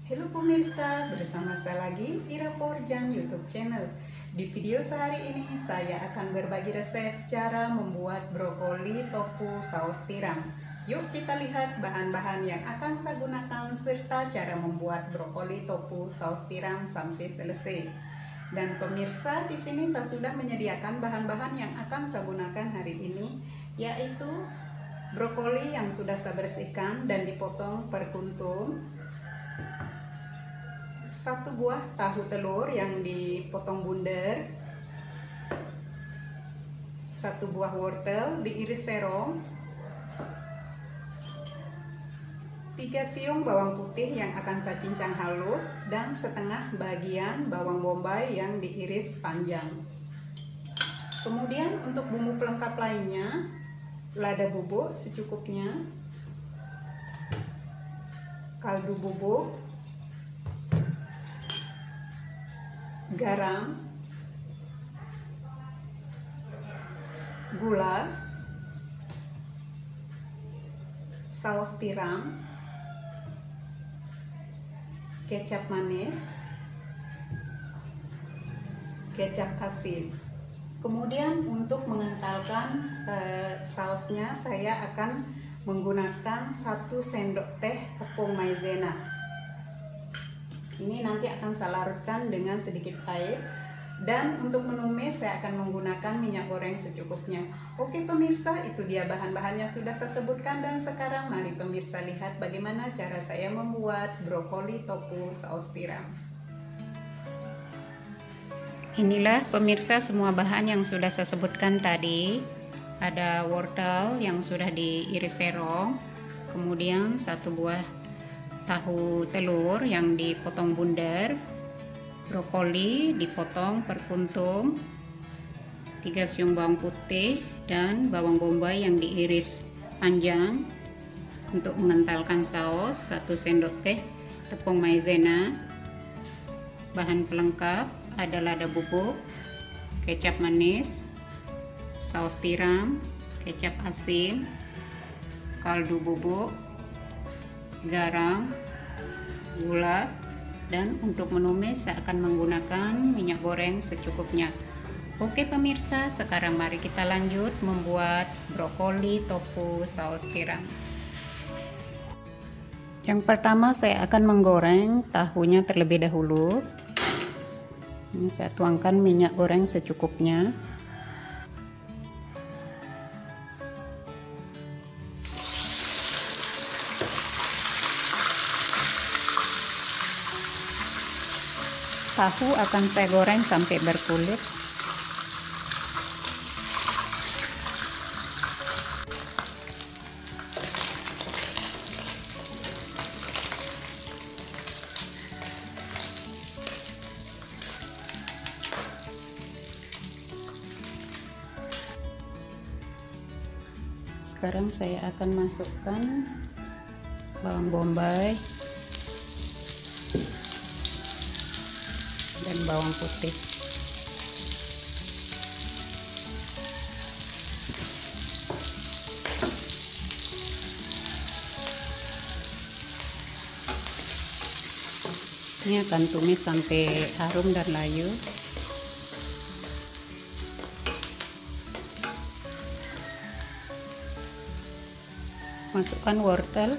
Halo pemirsa, bersama saya lagi Ira Porjan YouTube channel. Di video sehari ini saya akan berbagi resep cara membuat brokoli tofu saus tiram. Yuk kita lihat bahan-bahan yang akan saya gunakan serta cara membuat brokoli tofu saus tiram sampai selesai. Dan pemirsa, di sini saya sudah menyediakan bahan-bahan yang akan saya gunakan hari ini, yaitu brokoli yang sudah saya bersihkan dan dipotong per kuntum, 1 buah tahu telur yang dipotong bundar, 1 buah wortel diiris serong, 3 siung bawang putih yang akan saya cincang halus, dan setengah bagian bawang bombay yang diiris panjang. Kemudian untuk bumbu pelengkap lainnya, lada bubuk secukupnya, kaldu bubuk, garam, gula, saus tiram, kecap manis, kecap asin. Kemudian untuk mengentalkan sausnya, saya akan menggunakan 1 sendok teh tepung maizena. Ini nanti akan saya larutkan dengan sedikit air. Dan untuk menumis saya akan menggunakan minyak goreng secukupnya. Oke pemirsa, itu dia bahan-bahannya sudah saya sebutkan. Dan sekarang mari pemirsa lihat bagaimana cara saya membuat brokoli tofu saus tiram. Inilah pemirsa semua bahan yang sudah saya sebutkan tadi. Ada wortel yang sudah diiris serong, kemudian 1 buah tahu telur yang dipotong bundar, brokoli dipotong per kuntum, 3 siung bawang putih, dan bawang bombay yang diiris panjang. Untuk mengentalkan saus, 1 sendok teh tepung maizena. Bahan pelengkap ada lada bubuk, kecap manis, saus tiram, kecap asin, kaldu bubuk, garam, gula, dan untuk menumis saya akan menggunakan minyak goreng secukupnya. Oke pemirsa, sekarang mari kita lanjut membuat brokoli tofu saus tiram. Yang pertama saya akan menggoreng tahunya terlebih dahulu. Ini saya tuangkan minyak goreng secukupnya. Tahu akan saya goreng sampai berkulit. Sekarang saya akan masukkan bawang bombay dan bawang putih. Ini akan tumis sampai harum dan layu. Masukkan wortel,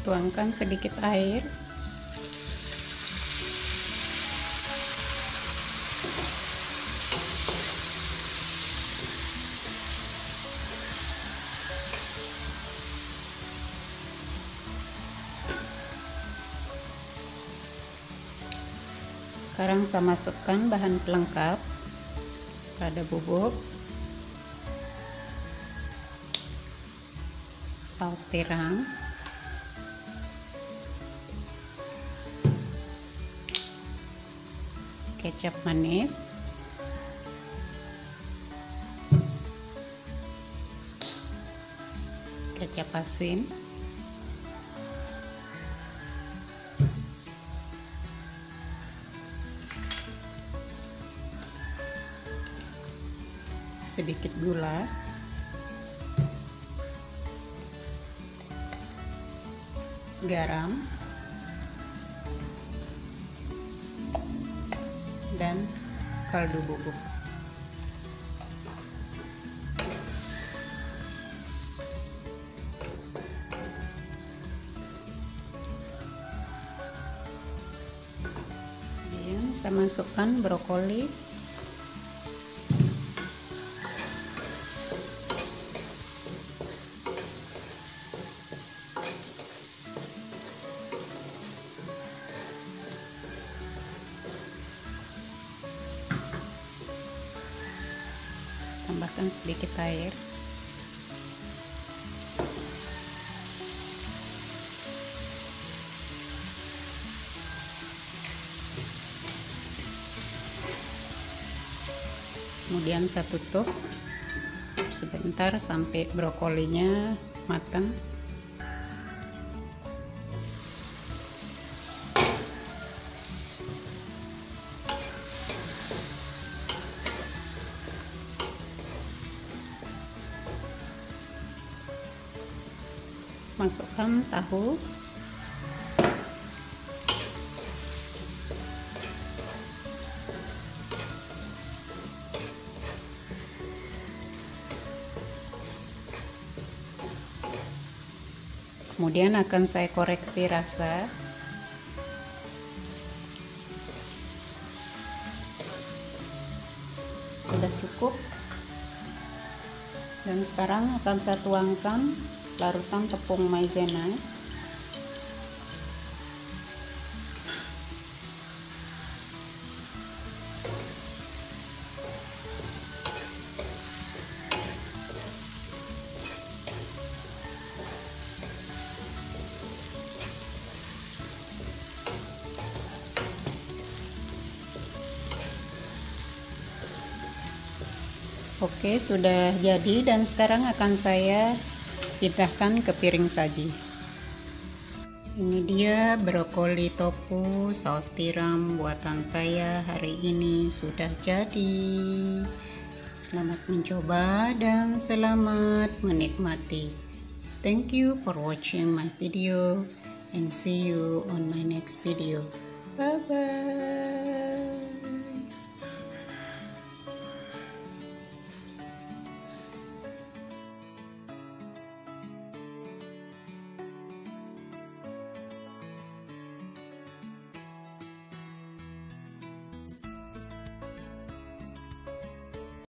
tuangkan sedikit air. Sekarang saya masukkan bahan pelengkap, lada bubuk, saus tiram, kecap manis, kecap asin, sedikit gula, garam, dan kaldu bubuk. Kemudian saya masukkan brokoli, tambahkan sedikit air, kemudian saya tutup sebentar sampai brokolinya matang. Masukkan tahu, kemudian akan saya koreksi rasa. Sudah cukup, dan sekarang akan saya tuangkan larutan tepung maizena. Oke, sudah jadi, dan sekarang akan saya pindahkan ke piring saji. Ini dia brokoli tofu saus tiram buatan saya hari ini sudah jadi. Selamat mencoba dan selamat menikmati. Thank you for watching my video and see you on my next video. Bye bye.